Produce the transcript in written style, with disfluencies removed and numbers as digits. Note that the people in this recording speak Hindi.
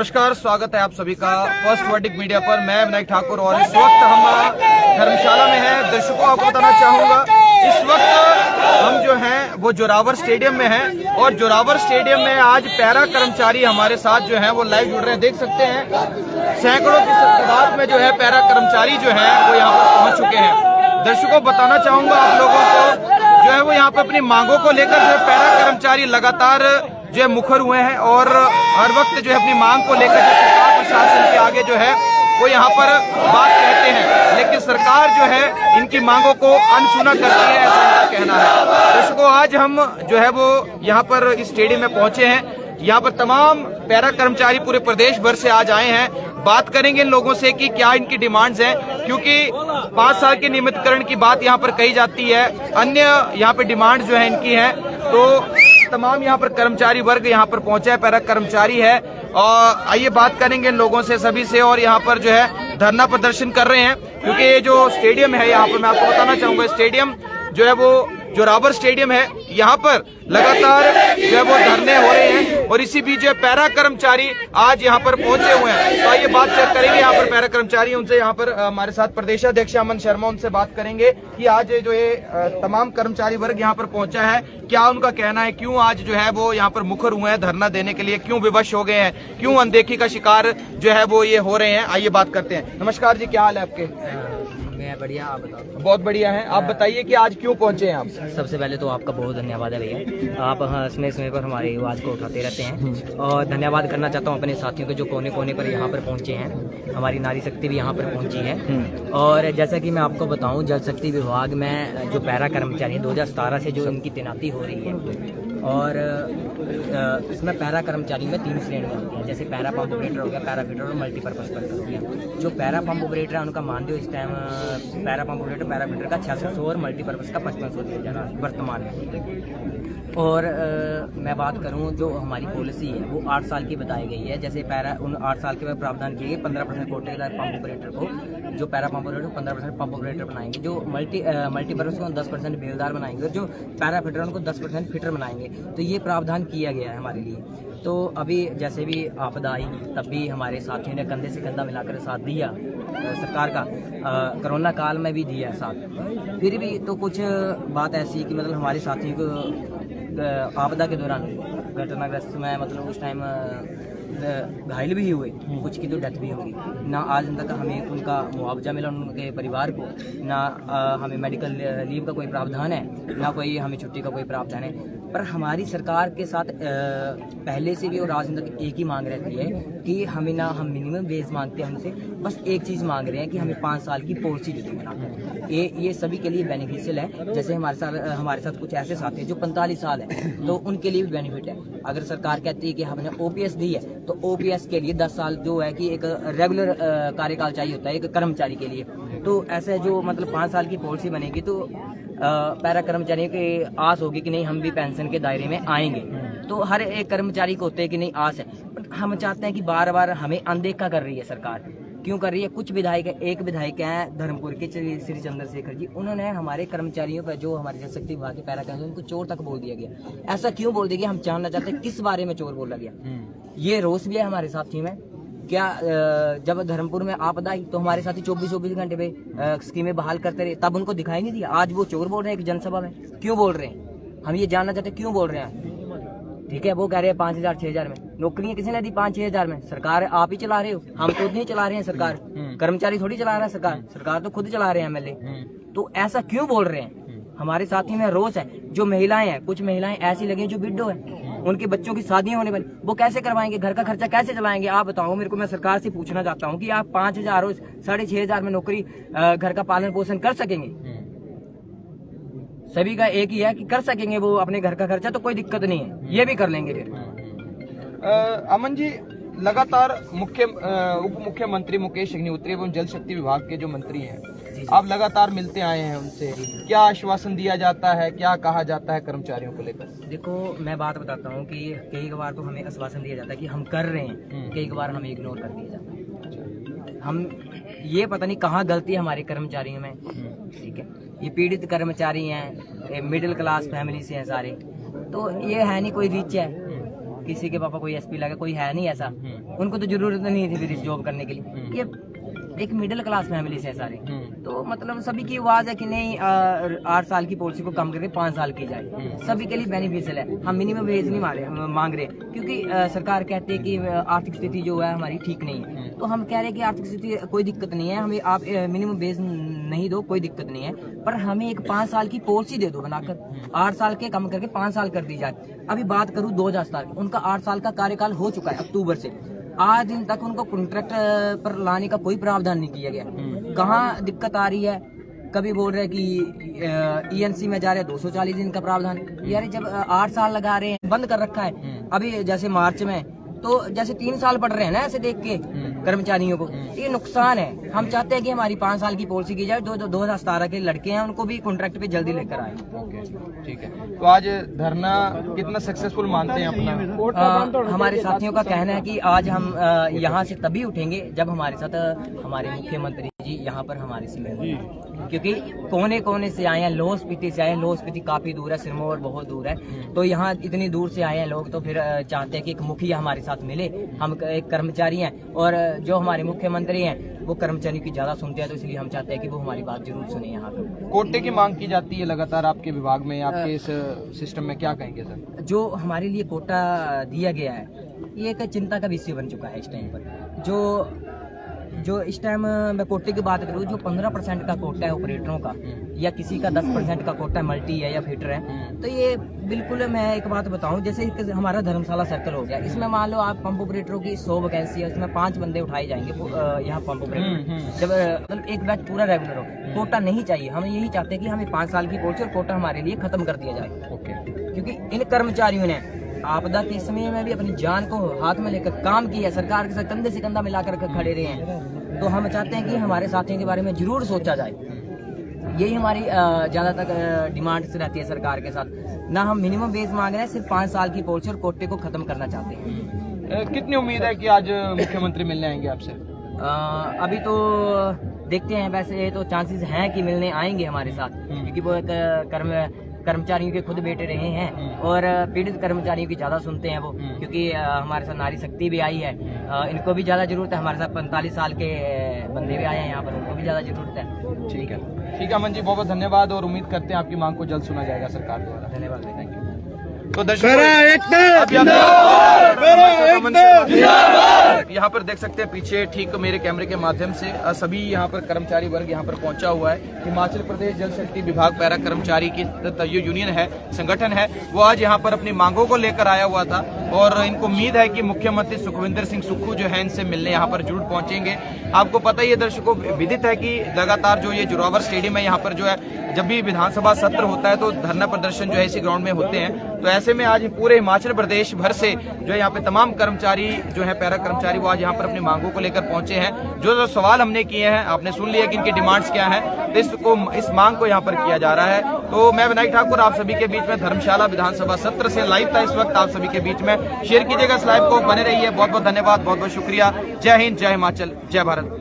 नमस्कार, स्वागत है आप सभी का फर्स्ट वर्डिक मीडिया पर। मैं विनायक ठाकुर और इस वक्त हम धर्मशाला में हैं। दर्शकों आपको बताना चाहूंगा, इस वक्त हम जो हैं वो जोरावर स्टेडियम में हैं और जोरावर स्टेडियम में आज पैरा कर्मचारी हमारे साथ जो हैं वो लाइव जुड़ रहे हैं। देख सकते हैं सैकड़ों की तादाद में जो है पैरा कर्मचारी जो है वो यहाँ पर पहुंच चुके हैं। दर्शकों बताना चाहूंगा आप लोगों को जो है वो यहाँ पे अपनी मांगों को लेकर जो है पैरा कर्मचारी लगातार जो है मुखर हुए हैं और हर वक्त जो है अपनी मांग को लेकर जो सरकार प्रशासन के आगे जो है वो यहाँ पर बात कहते हैं, लेकिन सरकार जो है इनकी मांगों को अनसुना करती है, ऐसा इनका कहना है। दर्शकों आज हम जो है वो यहाँ पर इस स्टेडियम में पहुंचे हैं। यहाँ पर तमाम पैरा कर्मचारी पूरे प्रदेश भर से आज आए हैं। बात करेंगे इन लोगों से कि क्या इनकी डिमांड्स हैं, क्योंकि 5 साल के नियमितकरण की बात यहाँ पर कही जाती है, अन्य यहाँ पे डिमांड्स जो है इनकी हैं। तो तमाम यहाँ पर कर्मचारी वर्ग यहाँ पर पहुंचा है, पैरा कर्मचारी है और आइए बात करेंगे इन लोगों से सभी से। और यहाँ पर जो है धरना प्रदर्शन कर रहे हैं, क्योंकि ये जो स्टेडियम है यहाँ पर मैं आपको बताना चाहूंगा, स्टेडियम जो है वो जोरावर स्टेडियम है, यहाँ पर लगातार जो है वो धरने हो रहे हैं और इसी बीच जो है पैरा कर्मचारी आज यहाँ पर पहुंचे हुए हैं। तो आइए बात चेक करेंगे यहाँ पर पैरा कर्मचारी, उनसे यहाँ पर हमारे साथ प्रदेशाध्यक्ष अमन शर्मा, उनसे बात करेंगे कि आज जो ये तमाम कर्मचारी वर्ग यहाँ पर पहुंचा है, क्या उनका कहना है, क्यों आज जो है वो यहाँ पर मुखर हुए हैं धरना देने के लिए, क्यों विवश हो गए हैं, क्यों अनदेखी का शिकार जो है वो ये हो रहे हैं। आइए बात करते हैं। नमस्कार जी, क्या हाल है आपके? मैं बढ़िया, आप बताओ। बहुत बढ़िया है। आप बताइए कि आज क्यों पहुंचे हैं आप? सबसे पहले तो आपका बहुत धन्यवाद है भैया, आप समय समय पर हमारी आवाज़ को उठाते रहते हैं। और धन्यवाद करना चाहता हूं अपने साथियों के जो कोने कोने पर यहाँ पर पहुंचे हैं। हमारी नारी शक्ति भी यहाँ पर पहुंची है। और जैसा कि मैं आपको बताऊं, जल शक्ति विभाग में जो पैरा कर्मचारी 2017 से जो इनकी तैनाती हो रही है और इसमें पैरा कर्मचारी में 3 श्रेणियाँ होती हैं, जैसे पैरा पंप ऑपरेटर हो गया, पैरा फिटर और मल्टीपर्पज वर्कर हो गया। जो पैरा पंप ऑपरेटर है उनका मानदेय इस time para pump operator para fitter का 6600 और मल्टीपर्पज का 5500 दिया जा रहा है वर्तमान में। और मैं बात करूं, जो हमारी पॉलिसी है वो 8 साल की बताई गई है। जैसे पैरा उन 8 साल के बाद प्रावधान किए गए 15% कोटे पंप ऑपरेटर को, जो para pump operator 15% pump operator बनाएंगे, जो मल्टीपर्पज को 10% बेलदार बनाएंगे और जो पैरा फिटर उनको 10% फिटर बनाएंगे। तो ये प्रावधान किया गया है हमारे लिए। तो अभी जैसे भी आपदा आई तब भी हमारे साथियों ने कंधे से कंधा मिलाकर साथ दिया सरकार का, कोरोना काल में भी दिया साथ। फिर भी तो कुछ बात ऐसी कि मतलब हमारे साथियों को आपदा के दौरान घटनाग्रस्त में मतलब उस टाइम घायल भी हुए, कुछ की तो डेथ भी होगी ना। आज तक हमें उनका मुआवजा मिला उनके परिवार को, ना हमें मेडिकल लीव का कोई प्रावधान है, ना कोई हमें छुट्टी का कोई प्रावधान है। पर हमारी सरकार के साथ पहले से भी और आज तक एक ही मांग रहती है कि हमें ना, हम मिनिमम वेज मांगते हैं उनसे, बस एक चीज़ मांग रहे हैं कि हमें 5 साल की पॉलिसी दे दें। ये सभी के लिए बेनिफिशियल है। जैसे हमारे साथ कुछ ऐसे साथी हैं जो 45 साल है, तो उनके लिए भी बेनिफिट है। अगर सरकार कहती है कि हमने OPS दी है तो OPS के लिए 10 साल जो है कि एक रेगुलर कार्यकाल चाहिए होता है एक कर्मचारी के लिए। तो ऐसे जो मतलब 5 साल की पॉलिसी बनेगी तो पैरा कर्मचारियों की आस होगी कि नहीं हम भी पेंशन के दायरे में आएंगे। तो हर एक कर्मचारी को होते हैं कि नहीं आस है, बट हम चाहते हैं कि बार बार हमें अनदेखा कर रही है सरकार। क्यों कर रही है? कुछ विधायक, एक विधायक हैं धर्मपुर के श्री चंद्रशेखर जी, उन्होंने हमारे कर्मचारियों पर जो हमारे जल शक्ति विभाग के पैरा कर्मचारी उनको चोर तक बोल दिया गया। ऐसा क्यों बोल दिया गया? हम जानना चाहते हैं किस बारे में चोर बोला गया। ये रोष भी है हमारे साथियों में। क्या जब धर्मपुर में आपदा आई तो हमारे साथी 24-24 घंटे पे स्कीमें बहाल करते रहे, तब उनको दिखाई नहीं दिया। आज वो चोर बोल रहे हैं एक जनसभा में, क्यों बोल रहे हैं? हम ये जानना चाहते हैं क्यों बोल रहे हैं। ठीक है, वो कह रहे हैं 5000 6000 में नौकरियां किसी ने दी, 5-6 हजार में। सरकार आप ही चला रहे हो, हम तो नहीं चला रहे हैं सरकार, कर्मचारी थोड़ी चला रहा है सरकार तो खुद चला रहे हैं MLA। तो ऐसा क्यों बोल रहे हैं? हमारे साथी में रोष है। जो महिलाएं हैं, कुछ महिलाएं ऐसी लगी जो विडो है, उनके बच्चों की शादियां होने वाली, वो कैसे करवाएंगे? घर का खर्चा कैसे चलाएंगे? आप बताओ मेरे को। मैं सरकार से पूछना चाहता हूँ कि आप 5000 और 6500 में नौकरी घर का पालन पोषण कर सकेंगे? सभी का एक ही है कि कर सकेंगे वो अपने घर का खर्चा, तो कोई दिक्कत नहीं है, ये भी कर लेंगे फिर। अमन जी, लगातार उप मुख्यमंत्री मुकेश अग्निहोत्री एवं जल शक्ति विभाग के जो मंत्री हैं, आप लगातार मिलते आए हैं उनसे, क्या आश्वासन दिया जाता है, क्या कहा जाता है कर्मचारियों को लेकर? देखो, मैं बात बताता हूँ कि कई बार तो हमें आश्वासन दिया जाता है कि हम कर रहे हैं, कई बार हमें इग्नोर कर दिया जाता है। हम ये पता नहीं कहाँ गलती है हमारे कर्मचारियों में। ठीक है, ये पीड़ित कर्मचारी हैं, मिडिल क्लास फैमिली से हैं सारे, तो ये है नहीं कोई रिच है। किसी के पापा कोई एसपी लगे, कोई है नहीं ऐसा। उनको तो जरूरत नहीं थी फिर इस जॉब करने के लिए। ये एक मिडिल क्लास फैमिली से है सारे, तो मतलब सभी की आवाज है कि नहीं 8 साल की पॉलिसी को कम करके 5 साल की जाए, सभी के लिए बेनिफिशियल है। हम मिनिमम वेज नहीं मांग रहे, क्योंकि सरकार कहते हैं कि आर्थिक स्थिति जो है हमारी ठीक नहीं है, तो हम कह रहे हैं कि आर्थिक स्थिति कोई दिक्कत नहीं है, हमें आप मिनिमम वेज नहीं दो, कोई दिक्कत नहीं है, पर हमें एक 5 साल की पॉलिसी दे दो बनाकर, 8 साल के कम करके 5 साल कर दी जाए। अभी बात करूँ 2017 की, उनका 8 साल का कार्यकाल हो चुका है अक्टूबर से, आज दिन तक उनको कॉन्ट्रैक्ट पर लाने का कोई प्रावधान नहीं किया गया। कहाँ दिक्कत आ रही है? कभी बोल रहे कि ENC में जा रहे हैं 240 दिन का प्रावधान, यार जब 8 साल लगा रहे हैं, बंद कर रखा है। अभी जैसे मार्च में तो जैसे 3 साल पड़ रहे हैं ना ऐसे देख के कर्मचारियों को, ये नुकसान है। हम चाहते हैं कि हमारी 5 साल की पॉलिसी की जाए, 2017 के लड़के हैं उनको भी कॉन्ट्रैक्ट पे जल्दी लेकर आए। ओके, ठीक है। तो आज धरना कितना सक्सेसफुल मानते हैं अपना? हमारे साथियों का कहना है कि आज हम यहाँ से तभी उठेंगे जब हमारे साथ हमारे मुख्यमंत्री जी यहाँ पर हमारे से मिलेंगे, क्योंकि कोने कोने से आए हैं, लाहौल स्पीति से आए हैं। लाहौल स्पीति काफी दूर है, सिरमौर बहुत दूर है, तो यहाँ इतनी दूर से आए हैं लोग, तो फिर चाहते हैं कि एक मुखिया हमारे साथ मिले। हम एक कर्मचारी हैं और जो हमारे मुख्यमंत्री हैं वो कर्मचारियों की ज्यादा सुनते हैं, तो इसलिए हम चाहते हैं कि वो हमारी बात जरूर सुने। यहाँ पर कोटे की मांग की जाती है लगातार आपके विभाग में, आपके इस सिस्टम में, क्या कहेंगे सर? जो हमारे लिए कोटा दिया गया है ये एक चिंता का विषय बन चुका है इस टाइम पर। जो इस टाइम मैं कोटे की बात करूँ, जो 15% का कोटा है ऑपरेटरों का, या किसी का 10% का कोटा मल्टी है या फिटर है, तो ये बिल्कुल, मैं एक बात बताऊं, जैसे हमारा धर्मशाला सर्कल हो गया, इसमें मान लो आप पंप ऑपरेटरों की 100 वैकेंसी है, उसमें 5 बंदे उठाए जाएंगे यहाँ पंप ऑपरेटर, जब मतलब एक बैच पूरा रेगुलर हो। कोटा नहीं चाहिए, हम यही चाहते हैं कि हमें 5 साल की पॉलिसी और कोटा हमारे लिए खत्म कर दिया जाए। क्योंकि इन कर्मचारियों ने आपदा के समय में भी अपनी जान को हाथ में लेकर काम किया, सरकार के साथ कंधे से कंधा मिलाकर खड़े रहे हैं, तो हम चाहते हैं कि हमारे साथियों के बारे में जरूर सोचा जाए। यही हमारी ज्यादा तक डिमांड्स रहती है सरकार के साथ। ना हम मिनिमम वेज मांग रहे हैं, सिर्फ 5 साल की पॉलिसी और कोटे को खत्म करना चाहते हैं। कितनी उम्मीद है कि आज मुख्यमंत्री मिलने आएंगे आपसे? अभी तो देखते हैं, वैसे तो चांसेस हैं कि मिलने आएंगे हमारे साथ, क्योंकि वो एक कर्मचारियों के खुद बेटे रहे हैं और पीड़ित कर्मचारियों की ज्यादा सुनते हैं वो, क्योंकि हमारे साथ नारी शक्ति भी आई है, इनको भी ज्यादा जरूरत है। हमारे साथ 45 साल के बंदे भी आए हैं यहाँ पर, उनको भी ज्यादा जरूरत है। ठीक है, ठीक है अमन जी, बहुत बहुत धन्यवाद, और उम्मीद करते हैं आपकी मांग को जल्द सुना जाएगा सरकार द्वारा। धन्यवाद, थैंक यू। तो दर्शकों, यहाँ पर देख सकते हैं पीछे ठीक मेरे कैमरे के माध्यम से सभी यहाँ पर कर्मचारी वर्ग यहाँ पर पहुंचा हुआ है। हिमाचल प्रदेश जल शक्ति विभाग पैरा कर्मचारी की जो यूनियन है, संगठन है, वो आज यहाँ पर अपनी मांगों को लेकर आया हुआ था, और इनको उम्मीद है कि मुख्यमंत्री सुखविंदर सिंह सुक्खू जो है इनसे मिलने यहाँ पर जरूर पहुंचेंगे। आपको पता ही है दर्शकों, विदित है कि लगातार जो ये जोरावर स्टेडियम है यहाँ पर जो है, जब भी विधानसभा सत्र होता है तो धरना प्रदर्शन जो है इसी ग्राउंड में होते हैं। तो ऐसे में आज पूरे हिमाचल प्रदेश भर से जो है यहाँ पे तमाम कर्मचारी जो है पैरा कर्मचारी वो आज यहाँ पर अपनी मांगों को लेकर पहुंचे हैं। जो सवाल हमने किए हैं आपने सुन लिया कि इनकी डिमांड्स क्या है, तो इस मांग को यहाँ पर किया जा रहा है। तो मैं विनायक ठाकुर आप सभी के बीच में धर्मशाला विधानसभा सत्र से लाइव था इस वक्त आप सभी के बीच में। शेयर कीजिएगा इस लाइव को, बने रहिए। बहुत बहुत धन्यवाद, बहुत बहुत शुक्रिया। जय हिंद, जय हिमाचल, जय भारत।